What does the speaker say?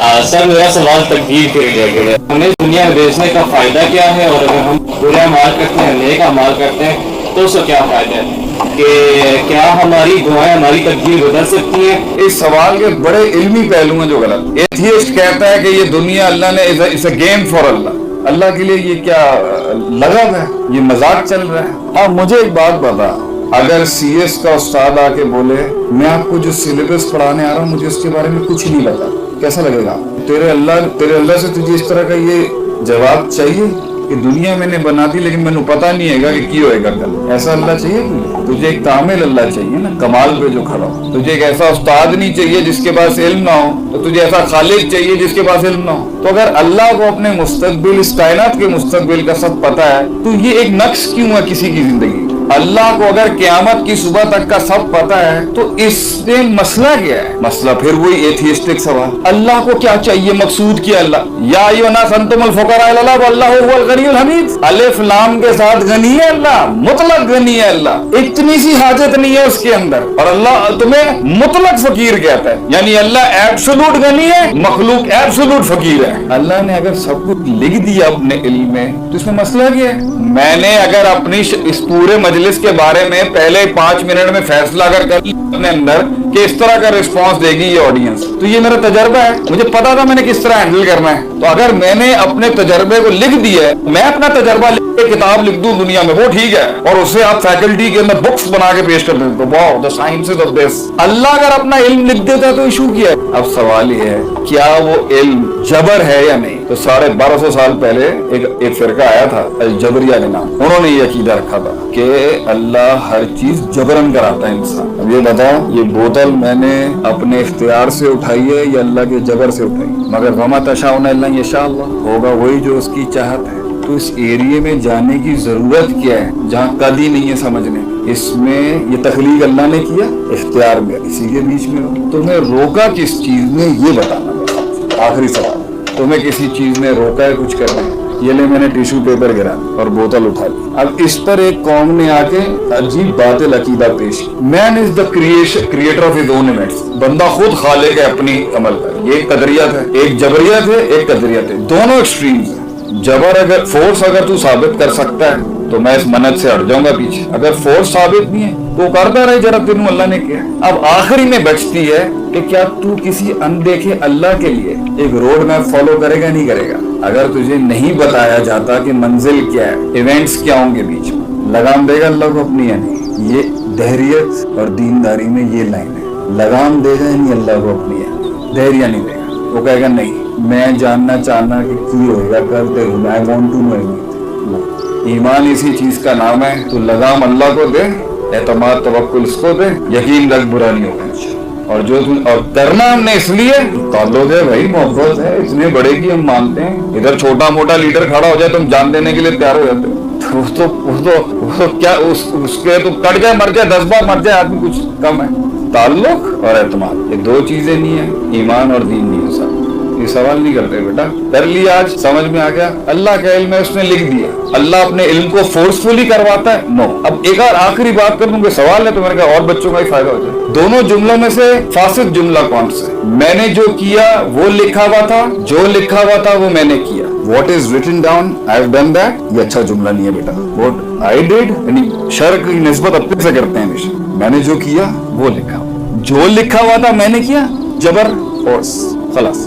سر میرا سوال تقدیر کے ریلیٹڈ ہے. ہمیں دنیا میں بیچنے کا فائدہ کیا ہے, اور اگر ہم برا مال کرتے ہیں, نیک مال کرتے ہیں, تو اس کا کیا فائدہ ہے؟ کہ کیا ہماری دعائیں ہماری تقدیر بدل سکتی ہیں؟ اس سوال کے بڑے علمی پہلو ہیں جو غلط. ایتھیسٹ کہتا ہے کہ یہ دنیا اللہ نے اٹس اے گیم فار اللہ. اللہ کے لیے یہ کیا لغو ہے, یہ مذاق چل رہا ہے. ہاں مجھے ایک بات بتا, اگر سی ایس کا استاد آ کے بولے میں آپ کو جو سلیبس پڑھانے آ رہا ہوں مجھے اس کے بارے میں کچھ نہیں پتا, کیسا لگے گا؟ تیرے اللہ سے تجھے اس طرح کا یہ جواب چاہیے کہ دنیا میں نے بنا دی لیکن مجھے پتا نہیں ہے گا کہ کی ہوئے گا کل. ایسا اللہ چاہیے تجھے؟ ایک کامل اللہ چاہیے نا, کمال پہ جو کھڑا ہو. تجھے ایک ایسا استاد نہیں چاہیے جس کے پاس علم نہ ہو, تو تجھے ایسا خالق چاہیے جس کے پاس علم نہ ہو. تو اگر اللہ کو اپنے مستقبل, اس کائنات کے مستقبل کا سب پتا ہے, تو یہ ایک نقص کیوں ہے کسی کی زندگی؟ اللہ کو اگر قیامت کی صبح تک کا سب پتا ہے تو اس سے مسئلہ کیا ہے؟ مسئلہ پھر وہی ایتھیسٹک سوال, اللہ کو کیا چاہیے, مقصود کیا اللہ؟ یا ایھا الناس انتم الفقراء الی اللہ واللہ هو الغنی الحمید. الف لام کے ساتھ غنی ہے اللہ, مطلق غنی ہے اللہ, اتنی سی حاجت نہیں ہے اس کے اندر, اور اللہ تمہیں مطلق فقیر کہتا ہے. یعنی اللہ ایبسولوٹ غنی ہے, مخلوق ایبسولوٹ فقیر ہے. اللہ نے اگر سب کچھ لکھ دیا اپنے علم میں تو اس میں مسئلہ کیا ہے؟ میں نے اگر اپنی اس پورے مجلس کے بارے میں پہلے 5 منٹ میں فیصلہ کر اپنے اندر کہ اس طرح کا رسپانس دے گی یہ آڈینس, تو یہ میرا تجربہ ہے, مجھے پتا تھا میں نے کس طرح ہینڈل کرنا ہے. تو اگر میں نے اپنے تجربے کو لکھ دیا ہے, میں اپنا تجربہ لکھ کے کتاب لکھ دوں دنیا میں, وہ ٹھیک ہے, اور اسے آپ فیکلٹی کے اندر بکس بنا کے پیش کر دیں تو واو دا سائنسز آف دس. اللہ اگر اپنا علم لکھ دیتا ہے تو ایشو کیا ہے؟ اب سوال یہ ہے کیا وہ علم جبر ہے یا نہیں؟ تو 1250 سال پہلے ایک فرقہ آیا تھا الجبریہ کے نام, انہوں نے یہ عقیدہ رکھا تھا کہ اللہ ہر چیز جبرن کراتا ہے انسان. اب یہ بتاؤ, یہ بوتل میں نے اپنے اختیار سے اٹھائی ہے یا اللہ کے جبر سے اٹھائی؟ مگر وما تشاءون الا ان یشاء اللہ, ہوگا وہی جو اس کی چاہت ہے. تو اس ایریے میں جانے کی ضرورت کیا ہے جہاں قد ہی نہیں ہے سمجھنے؟ اس میں یہ تخلیق اللہ نے کیا, اختیار میں اسی کے بیچ میں ہو. تمہیں روکا کس چیز نے یہ بتانا. آخری سوال, تمہیں کسی چیز نے روکا ہے کچھ کرنے؟ یہ لے میں نے ٹیشو پیپر گرا اور بوتل اٹھا لی. اب اس پر ایک قوم نے آ کے عجیب باطل عقیدہ پیش کی, man is the creator of his own events. بندہ خود خالق ہے اپنی عمل کا. یہ ایک قدریت ہے, ایک جبریت ہے, ایک قدریت ہے, دونوں ایکسٹریمز ہیں. جبر اگر فورس اگر تو ثابت کر سکتا ہے تو میں اس منت سے ہٹ جاؤں گا پیچھے. اگر فورس ثابت نہیں ہے تو کرتا رہے جرا تینوں اللہ نے کیا. اب آخری میں بچتی ہے کہ کیا تو کسی اندیکھے اللہ کے لیے ایک روڈ میپ فالو کرے گا نہیں کرے گا؟ اگر تجھے نہیں بتایا جاتا کہ منزل کیا ہے, ایونٹس کیا ہوں گے بیچ میں, لگام دے گا اللہ کو اپنی یا نہیں؟ یہ دہریت اور دینداری میں یہ لائن ہے. لگام دے گا نہیں اللہ کو اپنی ہے, دہریہ نہیں دے گا. وہ کہے گا نہیں میں جاننا چاہنا کہ کی ہوئے گا کرتے ہوں, I want to know. ایمان اسی چیز کا نام ہے. تو لگام اللہ کو دے, اعتماد توکل اس کو دے, یقین رکھ برا نہیں ہوگا. اور جو اور کرنا ہم نے اس لیے تعلق ہے بھائی, محبت ہے, اتنے بڑے کی ہم مانتے ہیں. ادھر چھوٹا موٹا لیڈر کھڑا ہو جائے تو ہم جان دینے کے لیے تیار ہو جاتے ہیں. تو کیا اس کے تو کٹ جائے مر جائے 10 بار مر جائے آدمی, کچھ کم ہے. تعلق اور اعتماد یہ 2 چیزیں نہیں ہیں, ایمان اور دین نہیں ہے. سب یہ سوال نہیں کرتے بیٹا, کر لیا آج سمجھ میں آ گیا. اللہ کا علم ہے, اس نے لکھ دیا. اللہ اپنے علم کو فورسفلی کرواتا ہے؟ نو. اب ایک اور آخری بات کر دوں کہ سوال ہے تو میں نے کہا اور بچوں کا ہی فائدہ ہو جائے. دونوں جملوں میں سے فاسد جملہ کون سا ہے؟ میں نے جو کیا وہ لکھا ہوا تھا, جو لکھا ہوا تھا وہ میں نے کیا. What is written down, I have done that. یہ اچھا جملہ نہیں ہے بیٹا. What I did, یعنی شر کی نسبت اپنے سے کرتے ہیں ہمیشہ. میں نے جو کیا وہ لکھا, جو لکھا ہوا تھا میں نے کیا, جبر فورس, خلاص.